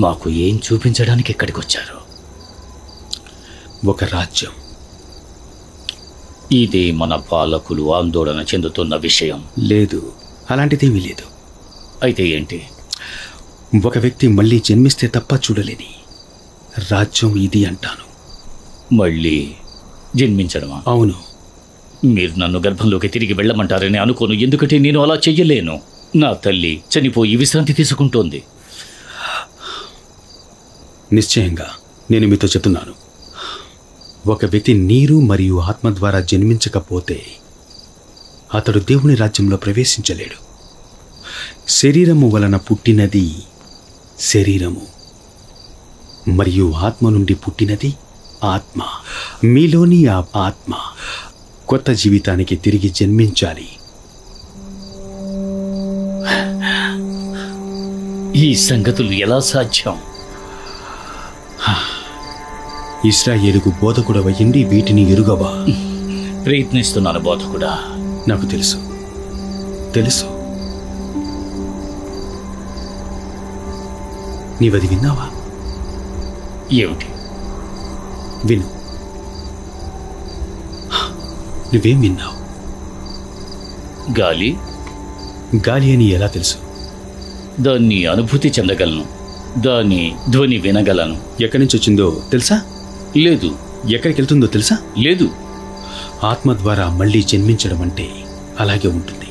మాకు ఏం చూపించడానికి ఇక్కడికి వచ్చారు? ఒక రాజ్యం. ఇది మన పాలకులు ఆందోళన చెందుతున్న విషయం. లేదు, అలాంటిదేమీ లేదు. అయితే ఏంటి? ఒక వ్యక్తి మళ్ళీ జన్మిస్తే తప్ప చూడలేని రాజ్యం ఇది అంటాను. మళ్ళీ జన్మించడమా? అవును. మీరు నన్ను గర్భంలోకి తిరిగి వెళ్ళమంటారని అనుకోను, ఎందుకంటే నేను అలా చెయ్యలేను. నా తల్లి చనిపోయి విశ్రాంతి తీసుకుంటోంది. నిశ్చయంగా నేను మీతో చెప్తున్నాను, ఒక వ్యక్తి నీరు మరియు ఆత్మ ద్వారా జన్మించకపోతే అతడు దేవుని రాజ్యంలో ప్రవేశించలేడు. శరీరము వలన పుట్టినది శరీరము, మరియు ఆత్మ నుండి పుట్టినది ఆత్మ. మీలోని ఆ ఆత్మ కొత్త జీవితానికి తిరిగి జన్మించాలి. ఈ సంగతులు ఎలా సాధ్యం? ఇశ్రాయేలుకు బోధకుడవయ్యిండి వీటిని ఎరుగవా? ప్రయత్నిస్తున్నాను బోధకుడా. నాకు తెలుసు, తెలుసు. నీవది విన్నావా? ఏమిటి? విను. నువ్వేం విన్నావు? గాలి. గాలి అని ఎలా తెలుసు? దాన్ని అనుభూతి చెందగలను, దాని ధ్వని వినగలను. ఎక్కడి నుంచి వచ్చిందో తెలుసా? లేదు. ఎక్కడికి వెళ్తుందో తెలుసా? లేదు. ఆత్మ ద్వారా మళ్ళీ జన్మించడం అంటే అలాగే ఉంటుంది.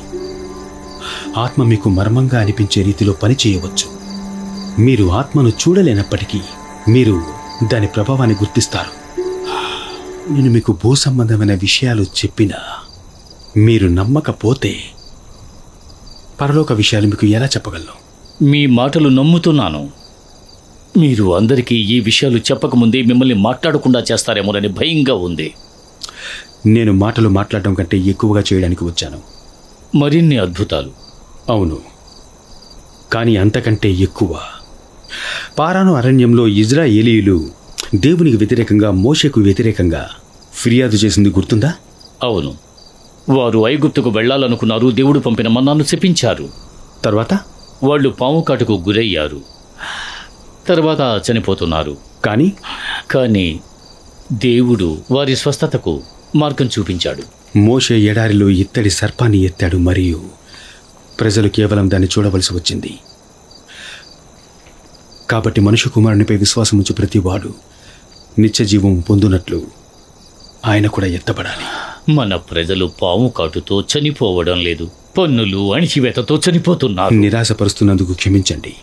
ఆత్మ మీకు మర్మంగా అనిపించే రీతిలో పని చేయవచ్చు. మీరు ఆత్మను చూడలేనప్పటికీ మీరు దాని ప్రభావాన్ని గుర్తిస్తారు. నేను మీకు భూ సంబంధమైన విషయాలు చెప్పినా మీరు నమ్మకపోతే పరలోక విషయాలు మీకు ఎలా చెప్పగలను? మీ మాటలు నమ్ముతున్నాను. మీరు అందరికీ ఈ విషయాలు చెప్పకముందే మిమ్మల్ని మాట్లాడకుండా చేస్తారేమోనని భయంగా ఉంది. నేను మాటలు మాట్లాడడం కంటే ఎక్కువగా చేయడానికి వచ్చాను. మరిన్ని అద్భుతాలు. అవును, కానీ అంతకంటే ఎక్కువ. పారాను అరణ్యంలో ఇజ్రాయేలీయులు దేవునికి వ్యతిరేకంగా, మోషేకు వ్యతిరేకంగా ఫిర్యాదు చేసింది గుర్తుందా? అవును. వారు ఐగుప్తుకు వెళ్లాలనుకున్నారు. దేవుడు పంపిన మన్నాను శపించారు. తర్వాత వాళ్ళు పాము కాటుకు గురయ్యారు. తర్వాత చనిపోతున్నారు. కానీ దేవుడు వారి స్వస్థతకు మార్గం చూపించాడు. మోషే ఎడారిలో ఇత్తడి సర్పాన్ని ఎత్తాడు మరియు ప్రజలు కేవలం దాన్ని చూడవలసి వచ్చింది. కాబట్టి మనుష్య కుమారునిపై విశ్వాసం ఉంచి ప్రతివాడు నిత్యజీవం పొందునట్లు ఆయన కూడా ఎత్తబడాలి. మన ప్రజలు పాము కాటుతో చనిపోవడం లేదు, పన్నులు అణిచివేతతో చనిపోతున్నారు. నిరాశపరుస్తున్నందుకు క్షమించండి.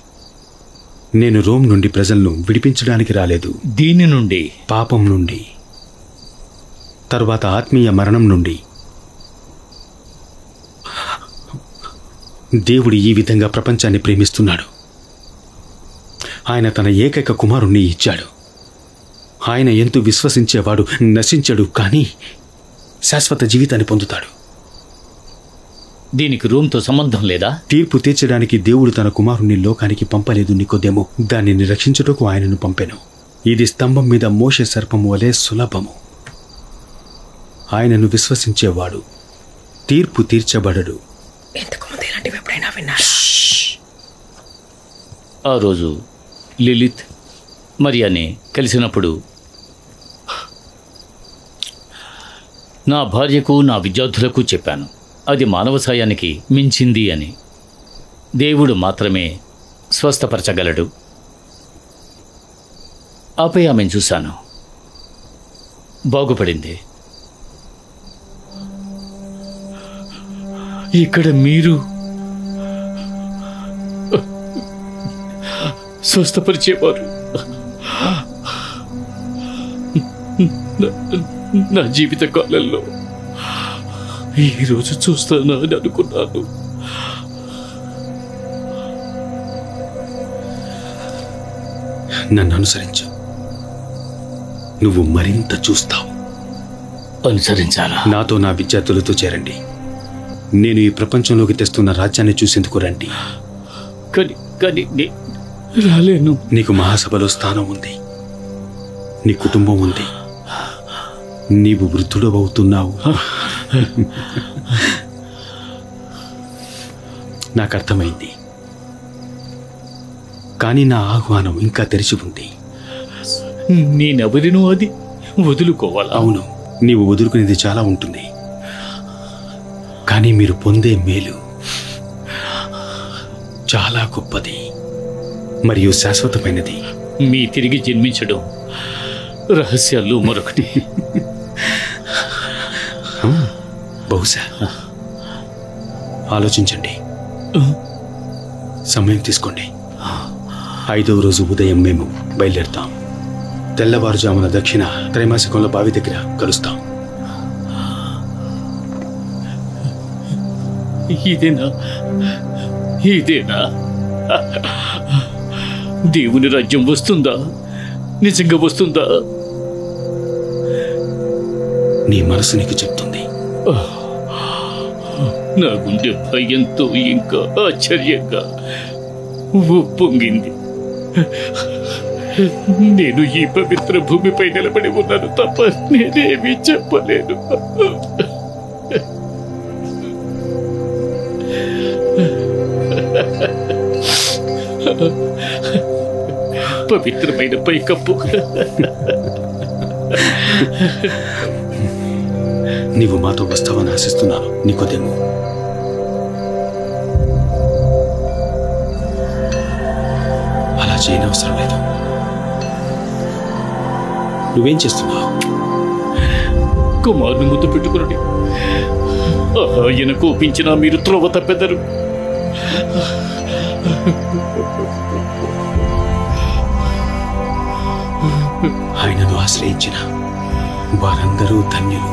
నేను రోమ్ నుండి ప్రజలను విడిపించడానికి రాలేదు. దీని నుండి, పాపం నుండి, తరువాత ఆత్మీయ మరణం నుండి. దేవుడు ఈ విధంగా ప్రపంచాన్ని ప్రేమిస్తున్నాడు. ఆయన తన ఏకైక కుమారుణ్ణి ఇచ్చాడు. ఆయన ఎంతో విశ్వసించేవాడు నశించడు, కానీ శాశ్వత జీవితాన్ని పొందుతాడు. దీనికి రోమ్తో సంబంధం లేదా? తీర్పు తీర్చడానికి దేవుడు తన కుమారుణ్ణి లోకానికి పంపలేదు నికోదేమో, దానిని రక్షించుటకు ఆయనను పంపెను. ఇది స్తంభం మీద మోషే సర్పము వలె సులభము. ఆయనను విశ్వసించేవాడు తీర్పు తీర్చబడడు. ఆ రోజు లిలిత్ మరియాని కలిసినప్పుడు నా భార్యకు, నా విద్యార్థులకు చెప్పాను, అది మానవ సాయానికి మించింది అని. దేవుడు మాత్రమే స్వస్థపరచగలడు. ఆపై ఆమెను చూశాను, బాగుపడింది. ఇక్కడ మీరు స్వస్థపరిచేవారు. నా జీవిత కాలంలో ఈరోజు చూస్తానా అని అనుకున్నాను. నన్ను అనుసరించు, నువ్వు మరింత చూస్తావు. అనుసరించాలా? నాతో నా విద్యార్థులతో చేరండి. నేను ఈ ప్రపంచంలోకి తెస్తున్న రాజ్యాన్ని చూసేందుకు రండి. కానీ రాలేను. నీకు మహాసభలో స్థానం ఉంది, నీ కుటుంబం ఉంది, నీవు వృద్ధుడవుతున్నావు. నాకు అర్థమైంది. కానీ నా ఆహ్వానం ఇంకా తెరిచి ఉంది. నేనెవరినో అది వదులుకోవాలా? అవును, నీవు వదులుకునేది చాలా ఉంటుంది, కానీ మీరు పొందే మేలు చాలా గొప్పది మరియు శాశ్వతమైనది. మీ తిరిగి జన్మించడం రహస్యాల్లో మరొకటి. బహుశా. ఆలోచించండి, సమయం తీసుకోండి. 5వ రోజు ఉదయం మేము బయలుదేరుతాం. తెల్లవారుజామున దక్షిణ త్రైమాసికంలో బావి దగ్గర కలుస్తాం. ఇదేనా ఇదేనా దేవుని రాజ్యం వస్తుందా? నిజంగా వస్తుందా? నీ మనసు నీకు చెప్తుంది. నా గుండె భయంతో ఇంకా ఆశ్చర్యంగా ఉప్పొంగింది. నేను ఈ పవిత్ర భూమిపై నిలబడి ఉన్నాను తప్ప నేనేమీ చెప్పలేను. పవిత్రమైన పైకప్పు. నీవు మాతో వస్తావని ఆశిస్తున్నాను నికోదేము. అలా చేయనవసరం లేదు. నువ్వేం చేస్తున్నావు? కుమారుని ముద్దు పెట్టుకుని ఆయన కోపించినా మీరు త్రోవ తప్పెదరు. ఆయనను ఆశ్రయించిన వారందరూ ధన్యులు.